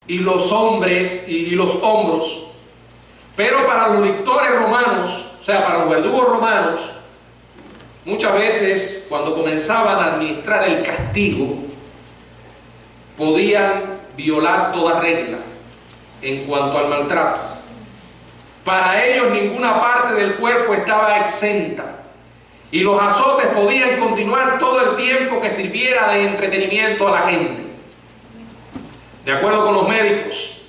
y los hombres y los hombros. Pero para los lictores romanos, o sea, para los verdugos romanos, muchas veces cuando comenzaban a administrar el castigo, podían violar toda regla en cuanto al maltrato. Para ellos ninguna parte del cuerpo estaba exenta y los azotes podían continuar todo el tiempo que sirviera de entretenimiento a la gente. De acuerdo con los médicos,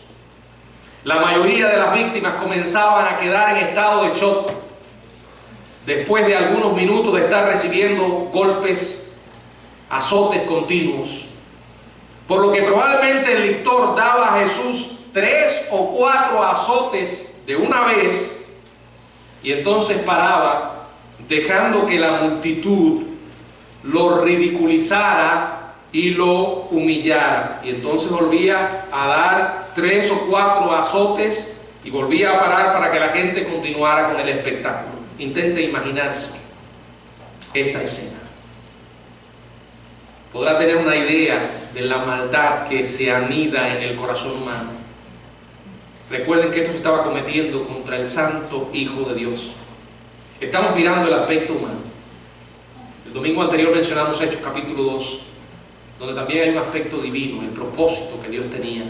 la mayoría de las víctimas comenzaban a quedar en estado de shock después de algunos minutos de estar recibiendo golpes, azotes continuos, por lo que probablemente el lictor daba a Jesús 3 o 4 azotes de una vez y entonces paraba, dejando que la multitud lo ridiculizara y lo humillara, y entonces volvía a dar 3 o 4 azotes y volvía a parar para que la gente continuara con el espectáculo. Intente imaginarse esta escena. Podrá tener una idea de la maldad que se anida en el corazón humano. Recuerden que esto se estaba cometiendo contra el Santo Hijo de Dios. Estamos mirando el aspecto humano. El domingo anterior mencionamos Hechos capítulo 2, donde también hay un aspecto divino, el propósito que Dios tenía.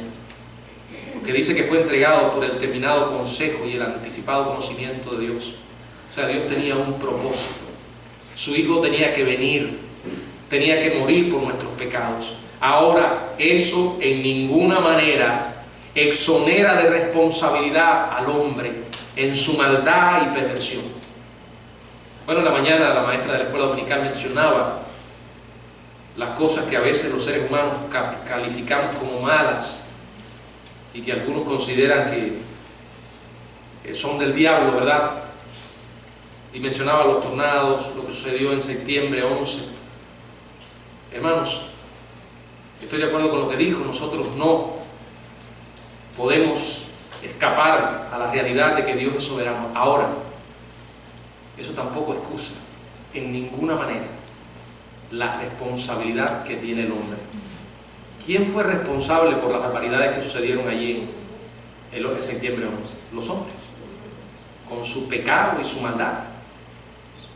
Porque dice que fue entregado por el terminado consejo y el anticipado conocimiento de Dios. O sea, Dios tenía un propósito. Su Hijo tenía que venir, tenía que morir por nuestros pecados. Ahora, eso en ninguna manera exonera de responsabilidad al hombre en su maldad y perversión. Bueno, en la mañana la maestra de la escuela dominical mencionaba las cosas que a veces los seres humanos calificamos como malas y que algunos consideran que son del diablo, ¿verdad? Y mencionaba los tornados, lo que sucedió en septiembre 11. Hermanos, estoy de acuerdo con lo que dijo. Nosotros no podemos escapar a la realidad de que Dios es soberano. Ahora, eso tampoco excusa en ninguna manera la responsabilidad que tiene el hombre. ¿Quién fue responsable por las barbaridades que sucedieron allí en el 11 de septiembre 11? Los hombres, con su pecado y su maldad.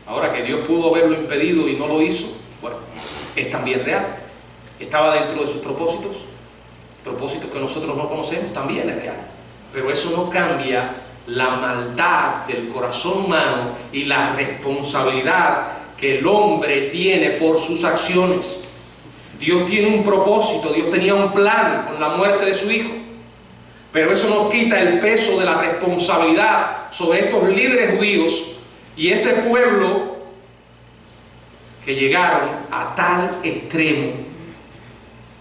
Ahora, que Dios pudo haberlo impedido y no lo hizo, bueno, es también real. Estaba dentro de sus propósitos que nosotros no conocemos, también es real. Pero eso no cambia la maldad del corazón humano y la responsabilidad que el hombre tiene por sus acciones. Dios tiene un propósito, Dios tenía un plan con la muerte de su Hijo, pero eso no quita el peso de la responsabilidad sobre estos líderes judíos y ese pueblo que llegaron a tal extremo,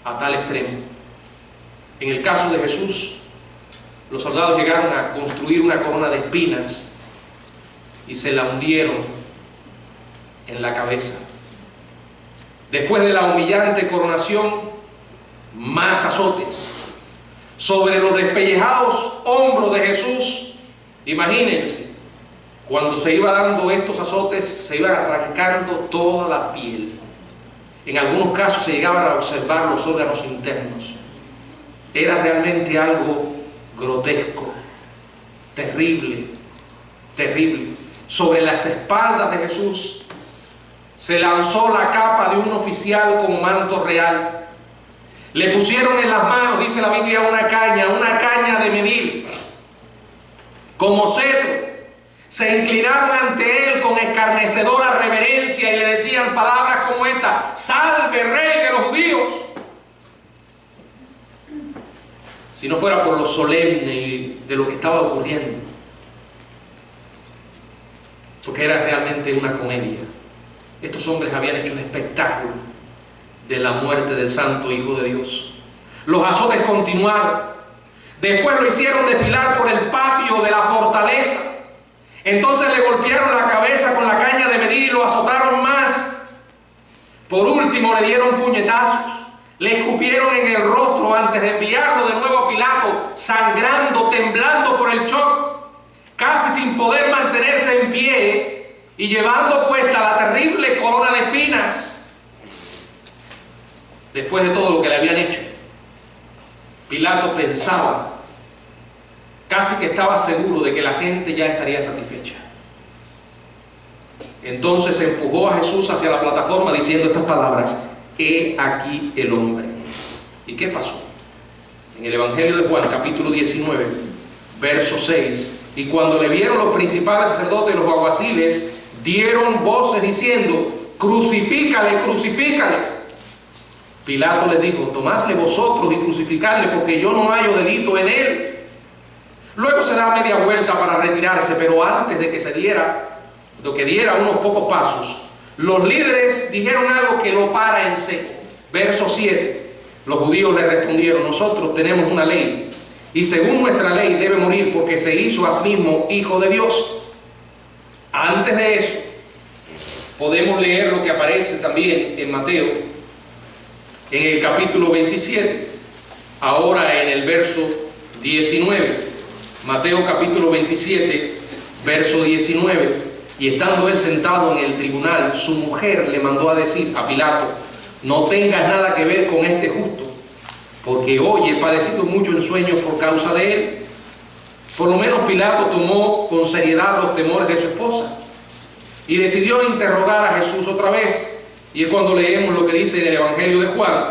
a tal extremo. En el caso de Jesús, los soldados llegaron a construir una corona de espinas y se la hundieron en la cabeza. Después de la humillante coronación, más azotes sobre los despellejados hombros de Jesús. Imagínense, cuando se iba dando estos azotes, se iba arrancando toda la piel. En algunos casos se llegaban a observar los órganos internos. Era realmente algo grotesco, terrible, terrible. Sobre las espaldas de Jesús se lanzó la capa de un oficial como manto real. Le pusieron en las manos, dice la Biblia, una caña de medir, como cetro. Se inclinaron ante él con escarnecedora reverencia y le decían palabras como esta: ¡Salve, Rey de los judíos! Si no fuera por lo solemne de lo que estaba ocurriendo, porque era realmente una comedia. Estos hombres habían hecho un espectáculo de la muerte del Santo Hijo de Dios. Los azotes continuaron. Después lo hicieron desfilar por el patio de la fortaleza. Entonces le golpearon la cabeza con la caña de medir y lo azotaron más. Por último le dieron puñetazos. Le escupieron en el rostro antes de enviarlo de nuevo a Pilato, sangrando, temblando por el shock, casi sin poder mantenerse en pie y llevando puesta la terrible corona de espinas. Después de todo lo que le habían hecho, Pilato pensaba, casi que estaba seguro de que la gente ya estaría satisfecha. Entonces empujó a Jesús hacia la plataforma diciendo estas palabras: he aquí el hombre. ¿Y qué pasó? En el Evangelio de Juan, capítulo 19, verso 6, y cuando le vieron los principales sacerdotes y los alguaciles, dieron voces diciendo: crucifícale, crucifícale. Pilato les dijo: tomadle vosotros y crucificadle, porque yo no hallo delito en él. Luego se da media vuelta para retirarse, pero antes de que diera unos pocos pasos, los líderes dijeron algo que lo para en seco. Verso 7. Los judíos le respondieron: nosotros tenemos una ley, y según nuestra ley debe morir porque se hizo a sí mismo hijo de Dios. Antes de eso, podemos leer lo que aparece también en Mateo, en el capítulo 27, ahora en el verso 19. Mateo capítulo 27, verso 19. Y estando él sentado en el tribunal, su mujer le mandó a decir a Pilato: no tengas nada que ver con este justo, porque hoy he padecido mucho en sueños por causa de él. Por lo menos Pilato tomó con seriedad los temores de su esposa y decidió interrogar a Jesús otra vez. Y es cuando leemos lo que dice en el Evangelio de Juan,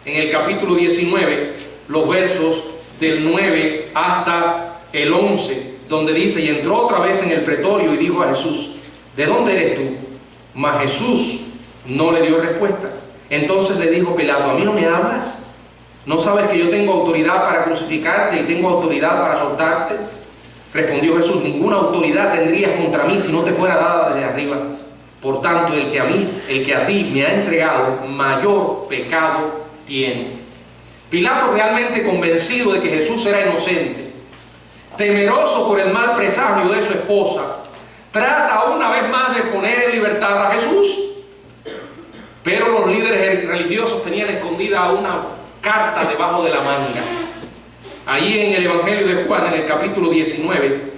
en el capítulo 19, los versos del 9 hasta el 11, donde dice: y entró otra vez en el pretorio y dijo a Jesús: ¿de dónde eres tú? Mas Jesús no le dio respuesta. Entonces le dijo Pilato: ¿a mí no me hablas? ¿No sabes que yo tengo autoridad para crucificarte y tengo autoridad para soltarte? Respondió Jesús: ninguna autoridad tendrías contra mí si no te fuera dada desde arriba. Por tanto, el que a ti me ha entregado, mayor pecado tiene. Pilato, realmente convencido de que Jesús era inocente, temeroso por el mal presagio de su esposa, trata una vez más de poner en libertad a Jesús. Pero los líderes religiosos tenían escondida una carta debajo de la manga. Allí en el Evangelio de Juan, en el capítulo 19,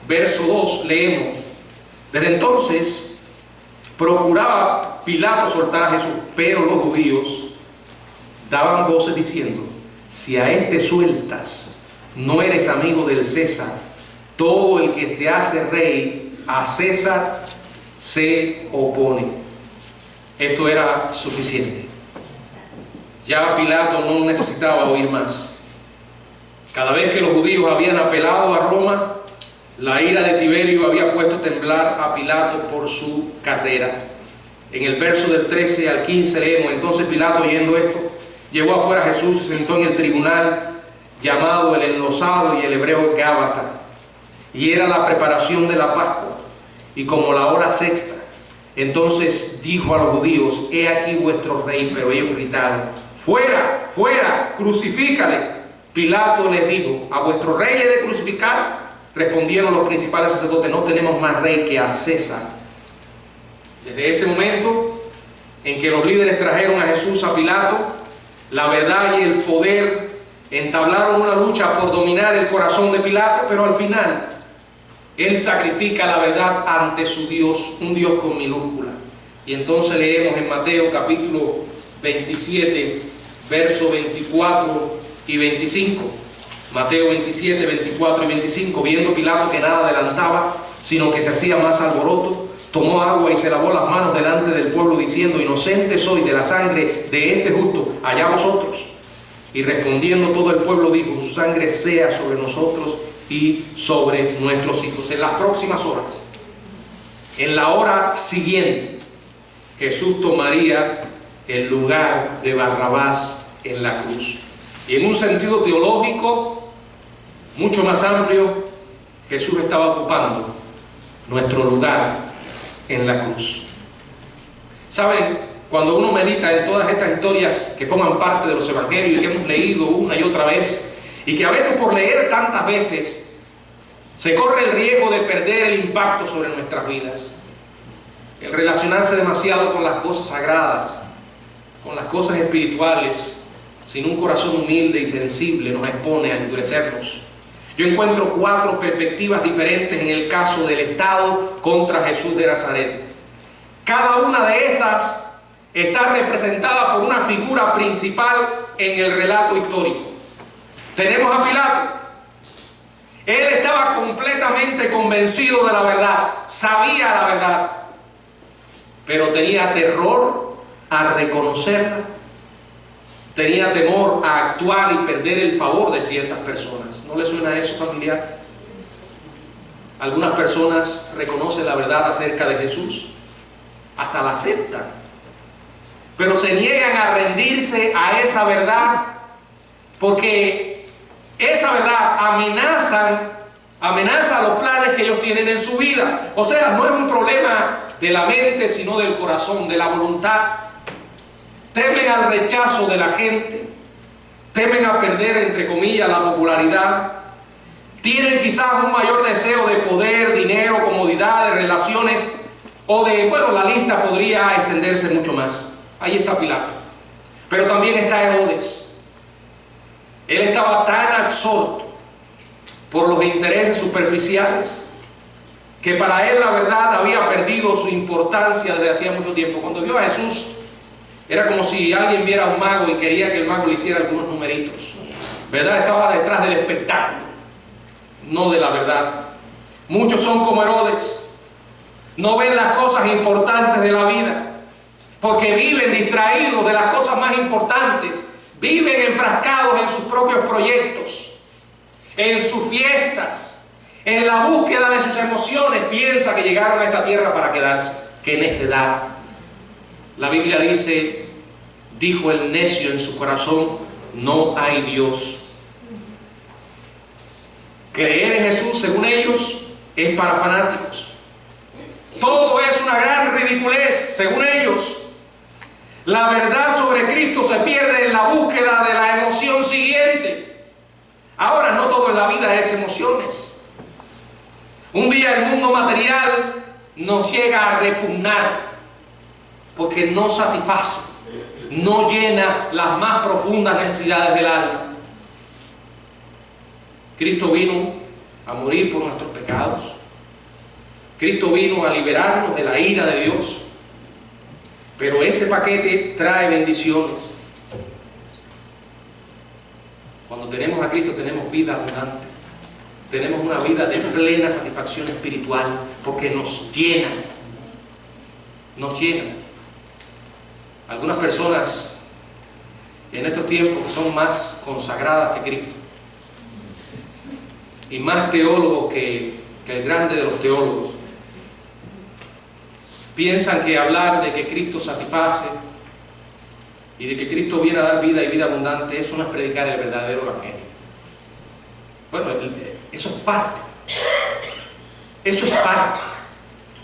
verso 2, leemos: desde entonces procuraba Pilato soltar a Jesús, pero los judíos daban voces diciendo: si a este sueltas, no eres amigo del César. Todo el que se hace rey a César se opone. Esto era suficiente. Ya Pilato no necesitaba oír más. Cada vez que los judíos habían apelado a Roma, la ira de Tiberio había puesto a temblar a Pilato por su carrera. En el verso del 13 al 15 leemos: entonces Pilato, oyendo esto, llevó afuera a Jesús y se sentó en el tribunal llamado el Enlosado y el hebreo Gábata. Y era la preparación de la Pascua, y como la hora sexta. Entonces dijo a los judíos: he aquí vuestro rey. Pero ellos gritaron: fuera, fuera, crucifícale. Pilato les dijo: ¿a vuestro rey he de crucificar? Respondieron los principales sacerdotes: no tenemos más rey que a César. Desde ese momento en que los líderes trajeron a Jesús a Pilato, la verdad y el poder entablaron una lucha por dominar el corazón de Pilato, pero al final él sacrifica la verdad ante su Dios, un Dios con minúscula. Y entonces leemos en Mateo capítulo 27, versos 24 y 25. Mateo 27, 24 y 25. Viendo Pilato que nada adelantaba, sino que se hacía más alboroto, tomó agua y se lavó las manos delante del pueblo, diciendo: inocente soy de la sangre de este justo, allá vosotros. Y respondiendo todo el pueblo dijo: su sangre sea sobre nosotros y sobre nuestros hijos. En las próximas horas, en la hora siguiente, Jesús tomaría el lugar de Barrabás en la cruz. Y en un sentido teológico mucho más amplio, Jesús estaba ocupando nuestro lugar en la cruz. ¿Saben? Cuando uno medita en todas estas historias que forman parte de los evangelios y que hemos leído una y otra vez, y que a veces por leer tantas veces se corre el riesgo de perder el impacto sobre nuestras vidas, el relacionarse demasiado con las cosas sagradas, con las cosas espirituales, sin un corazón humilde y sensible, nos expone a endurecernos. Yo encuentro 4 perspectivas diferentes en el caso del Estado contra Jesús de Nazaret. Cada una de estas está representada por una figura principal en el relato histórico. Tenemos a Pilato. Él estaba completamente convencido de la verdad, sabía la verdad, pero tenía terror a reconocerla, tenía temor a actuar y perder el favor de ciertas personas. ¿No le suena eso familiar? Algunas personas reconocen la verdad acerca de Jesús, hasta la aceptan, pero se niegan a rendirse a esa verdad porque esa verdad amenaza los planes que ellos tienen en su vida. O sea, no es un problema de la mente, sino del corazón, de la voluntad. Temen al rechazo de la gente, temen a perder, entre comillas, la popularidad. Tienen quizás un mayor deseo de poder, dinero, comodidades, relaciones, o de, bueno, la lista podría extenderse mucho más. Ahí está Pilato. Pero también está Herodes. Él estaba tan absorto por los intereses superficiales que para él la verdad había perdido su importancia desde hacía mucho tiempo. Cuando vio a Jesús, era como si alguien viera a un mago y quería que el mago le hiciera algunos numeritos, ¿verdad? Estaba detrás del espectáculo, no de la verdad. Muchos son como Herodes, no ven las cosas importantes de la vida, porque viven distraídos de las cosas más importantes. Viven enfrascados en sus propios proyectos, en sus fiestas, en la búsqueda de sus emociones. Piensa que llegaron a esta tierra para quedarse. ¡Qué necedad! La Biblia dice, dijo el necio en su corazón, no hay Dios. Creer en Jesús, según ellos, es para fanáticos. Todo es una gran ridiculez, según ellos. La verdad sobre Cristo se pierde en la búsqueda de la emoción siguiente. Ahora, no todo en la vida es emociones. Un día el mundo material nos llega a repugnar porque no satisface, no llena las más profundas necesidades del alma. Cristo vino a morir por nuestros pecados. Cristo vino a liberarnos de la ira de Dios. Pero ese paquete trae bendiciones. Cuando tenemos a Cristo tenemos vida abundante. Tenemos una vida de plena satisfacción espiritual porque nos llena. Nos llena. Algunas personas en estos tiempos son más consagradas que Cristo y más teólogos que el grande de los teólogos. Piensan que hablar de que Cristo satisface y de que Cristo viene a dar vida y vida abundante, eso no es predicar el verdadero evangelio. Bueno, eso es parte. Eso es parte.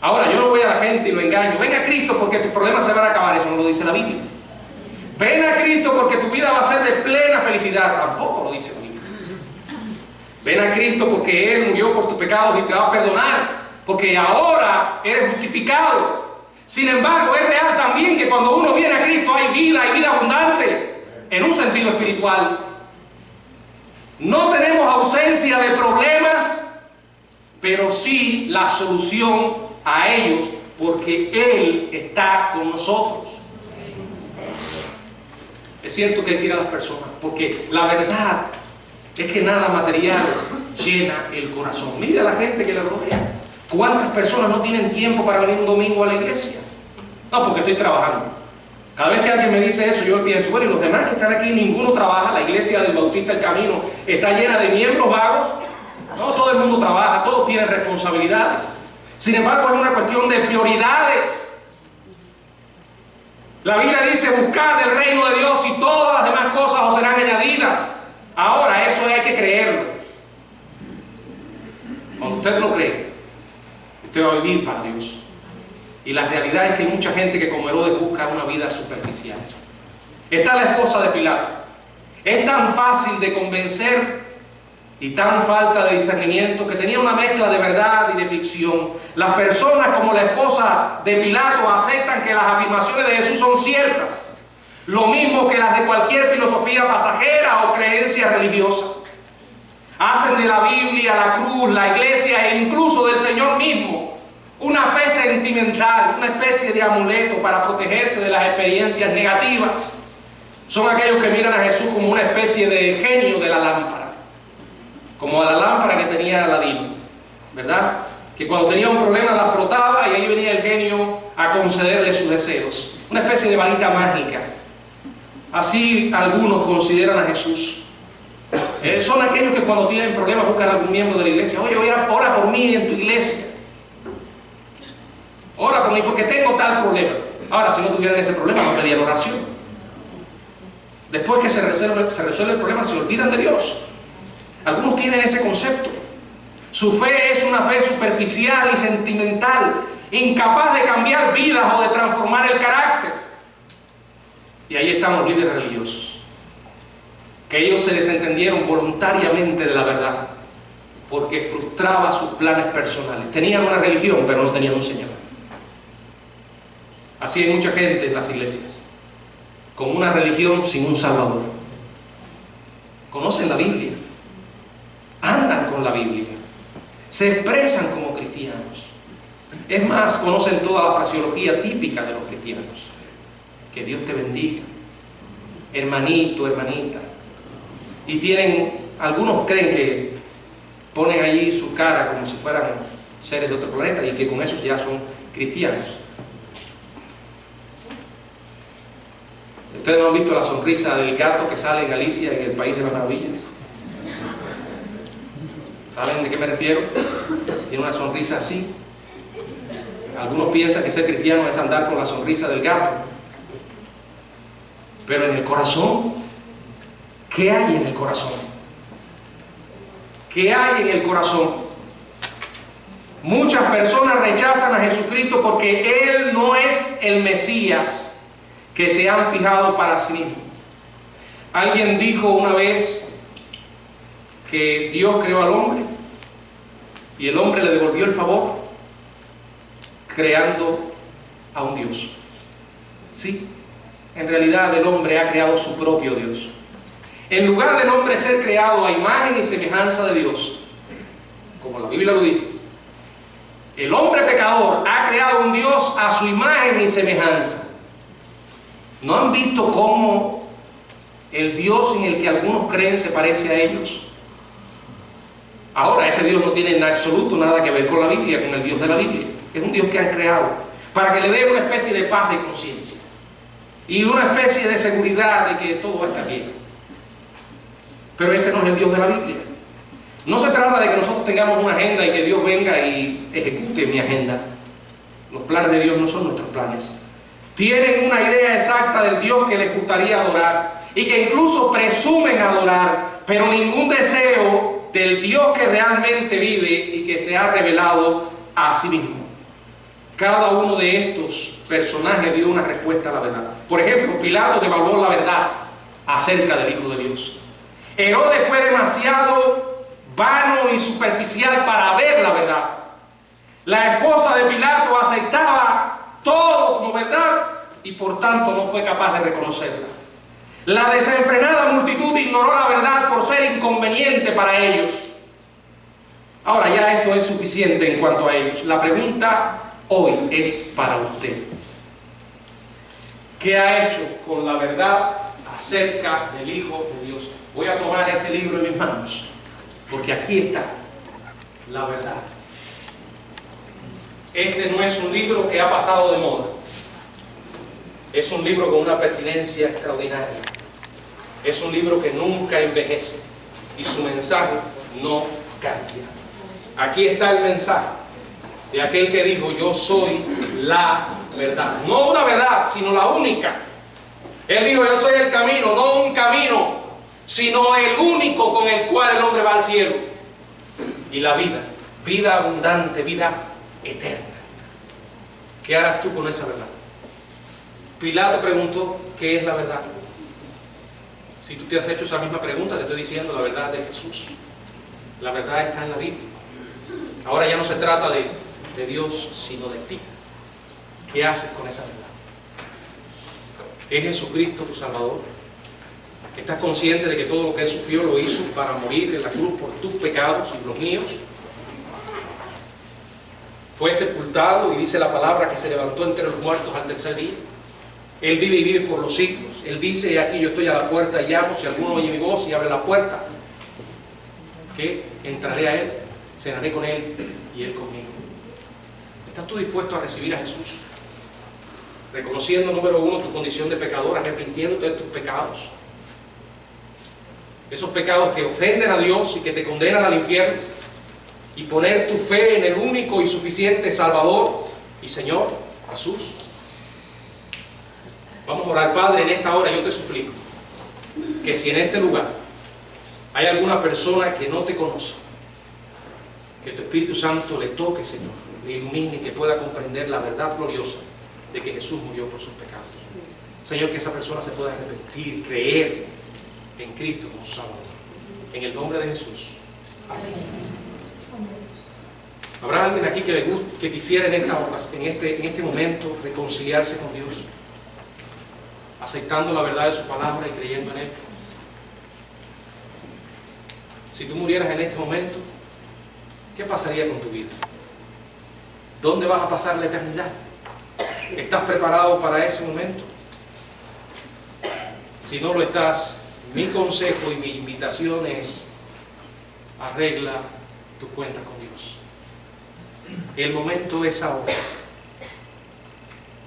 Ahora, yo no voy a la gente y lo engaño. Ven a Cristo porque tus problemas se van a acabar. Eso no lo dice la Biblia. Ven a Cristo porque tu vida va a ser de plena felicidad. Tampoco lo dice la Biblia. Ven a Cristo porque Él murió por tus pecados y te va a perdonar. Porque ahora eres justificado. Sin embargo, es real también que cuando uno viene a Cristo hay vida abundante, en un sentido espiritual. No tenemos ausencia de problemas, pero sí la solución a ellos, porque Él está con nosotros. Es cierto que Él quiere a las personas, porque la verdad es que nada material llena el corazón. Mira a la gente que le rodea. ¿Cuántas personas no tienen tiempo para venir un domingo a la iglesia? No, porque estoy trabajando. Cada vez que alguien me dice eso, yo pienso, bueno, y los demás que están aquí, ninguno trabaja. La iglesia del Bautista El Camino está llena de miembros vagos. No, todo el mundo trabaja, todos tienen responsabilidades. Sin embargo, es una cuestión de prioridades. La Biblia dice, buscad el reino de Dios y todas las demás cosas os serán añadidas. Ahora, eso hay que creerlo. Cuando usted lo cree, usted va a vivir para Dios. Y la realidad es que hay mucha gente que como Herodes busca una vida superficial. Está la esposa de Pilato. Es tan fácil de convencer y tan falta de discernimiento que tenía una mezcla de verdad y de ficción. Las personas como la esposa de Pilato aceptan que las afirmaciones de Jesús son ciertas, lo mismo que las de cualquier filosofía pasajera o creencia religiosa. Hacen de la Biblia, la cruz, la iglesia e incluso del Señor mismo una fe sentimental, una especie de amuleto para protegerse de las experiencias negativas. Son aquellos que miran a Jesús como una especie de genio de la lámpara. como a la lámpara que tenía Aladín, ¿verdad? Que cuando tenía un problema la frotaba y ahí venía el genio a concederle sus deseos. Una especie de varita mágica. Así algunos consideran a Jesús. Son aquellos que cuando tienen problemas buscan a algún miembro de la iglesia. Oye, ora por mí en tu iglesia. Ora por mí porque tengo tal problema. Ahora, si no tuvieran ese problema, no pedían oración. Después que se resuelve el problema, se olvidan de Dios. Algunos tienen ese concepto. Su fe es una fe superficial y sentimental, incapaz de cambiar vidas o de transformar el carácter. Y ahí están los líderes religiosos, que ellos se desentendieron voluntariamente de la verdad, porque frustraba sus planes personales. Tenían una religión, pero no tenían un Señor. Así hay mucha gente en las iglesias, con una religión sin un Salvador. Conocen la Biblia, andan con la Biblia, se expresan como cristianos. Es más, conocen toda la fraseología típica de los cristianos. Que Dios te bendiga, hermanito, hermanita. Y tienen, algunos creen que ponen allí su cara como si fueran seres de otro planeta y que con eso ya son cristianos. ¿Ustedes no han visto la sonrisa del gato que sale en Alicia en el País de las Maravillas? ¿Saben de qué me refiero? Tiene una sonrisa así. Algunos piensan que ser cristiano es andar con la sonrisa del gato. Pero en el corazón, ¿qué hay en el corazón? ¿Qué hay en el corazón? Muchas personas rechazan a Jesucristo porque Él no es el Mesías que se han fijado para sí mismos. Alguien dijo una vez que Dios creó al hombre y el hombre le devolvió el favor creando a un Dios. Sí, en realidad el hombre ha creado su propio Dios. En lugar del hombre ser creado a imagen y semejanza de Dios, como la Biblia lo dice, el hombre pecador ha creado un Dios a su imagen y semejanza. ¿No han visto cómo el Dios en el que algunos creen se parece a ellos? Ahora, ese Dios no tiene en absoluto nada que ver con la Biblia, con el Dios de la Biblia. Es un Dios que han creado para que le dé una especie de paz de conciencia y una especie de seguridad de que todo va a estar bien. Pero ese no es el Dios de la Biblia. No se trata de que nosotros tengamos una agenda y que Dios venga y ejecute mi agenda. Los planes de Dios no son nuestros planes. Tienen una idea exacta del Dios que les gustaría adorar y que incluso presumen adorar, pero ningún deseo del Dios que realmente vive y que se ha revelado a sí mismo. Cada uno de estos personajes dio una respuesta a la verdad. Por ejemplo, Pilato devaluó la verdad acerca del Hijo de Dios. Herodes fue demasiado vano y superficial para ver la verdad. La esposa de Pilato aceptaba todo como verdad y por tanto no fue capaz de reconocerla. La desenfrenada multitud ignoró la verdad por ser inconveniente para ellos. Ahora ya esto es suficiente en cuanto a ellos. La pregunta hoy es para usted. ¿Qué ha hecho con la verdad acerca del Hijo de Dios? Voy a tomar este libro en mis manos, porque aquí está la verdad. Este no es un libro que ha pasado de moda. Es un libro con una pertinencia extraordinaria. Es un libro que nunca envejece y su mensaje no cambia. Aquí está el mensaje de aquel que dijo: yo soy la verdad. No una verdad, sino la única. Él dijo: yo soy el camino, no un camino, sino el único con el cual el hombre va al cielo. Y la vida, vida abundante, vida eterna. ¿Qué harás tú con esa verdad? Pilato preguntó: ¿qué es la verdad? Si tú te has hecho esa misma pregunta, te estoy diciendo la verdad de Jesús. La verdad está en la Biblia. Ahora ya no se trata de Dios, sino de ti. ¿Qué haces con esa verdad? ¿Es Jesucristo tu Salvador? ¿Estás consciente de que todo lo que Él sufrió lo hizo para morir en la cruz por tus pecados y los míos? Fue sepultado y dice la palabra que se levantó entre los muertos al tercer día. Él vive y vive por los siglos. Él dice: aquí yo estoy a la puerta y llamo, si alguno oye mi voz y abre la puerta, que entraré a Él, cenaré con Él y Él conmigo. ¿Estás tú dispuesto a recibir a Jesús? Reconociendo, número uno, tu condición de pecador, arrepintiéndote de tus pecados. Esos pecados que ofenden a Dios y que te condenan al infierno. Y poner tu fe en el único y suficiente Salvador y Señor, Jesús. Vamos a orar. Padre, en esta hora yo te suplico que si en este lugar hay alguna persona que no te conoce, que tu Espíritu Santo le toque, Señor, le ilumine y que pueda comprender la verdad gloriosa de que Jesús murió por sus pecados. Señor, que esa persona se pueda arrepentir, creer en Cristo como su Salvador. En el nombre de Jesús. Amén. ¿Habrá alguien aquí que quisiera en este momento reconciliarse con Dios? Aceptando la verdad de su palabra y creyendo en Él. Si tú murieras en este momento, ¿qué pasaría con tu vida? ¿Dónde vas a pasar la eternidad? ¿Estás preparado para ese momento? Si no lo estás, mi consejo y mi invitación es: arregla tus cuentas con Dios. El momento es ahora.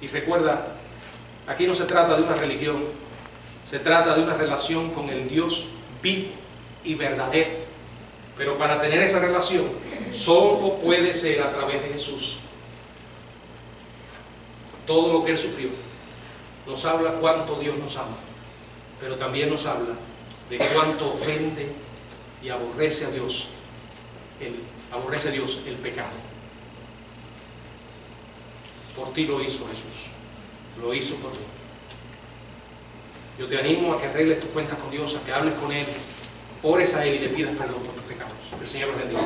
Y recuerda, aquí no se trata de una religión, se trata de una relación con el Dios vivo y verdadero. Pero para tener esa relación, solo puede ser a través de Jesús. Todo lo que Él sufrió nos habla cuánto Dios nos ama, pero también nos habla de cuánto ofende y aborrece a Dios el pecado. Por ti lo hizo Jesús, lo hizo por ti. Yo te animo a que arregles tus cuentas con Dios, a que hables con Él, ores a Él y le pidas perdón por tus pecados. Que el Señor los bendiga.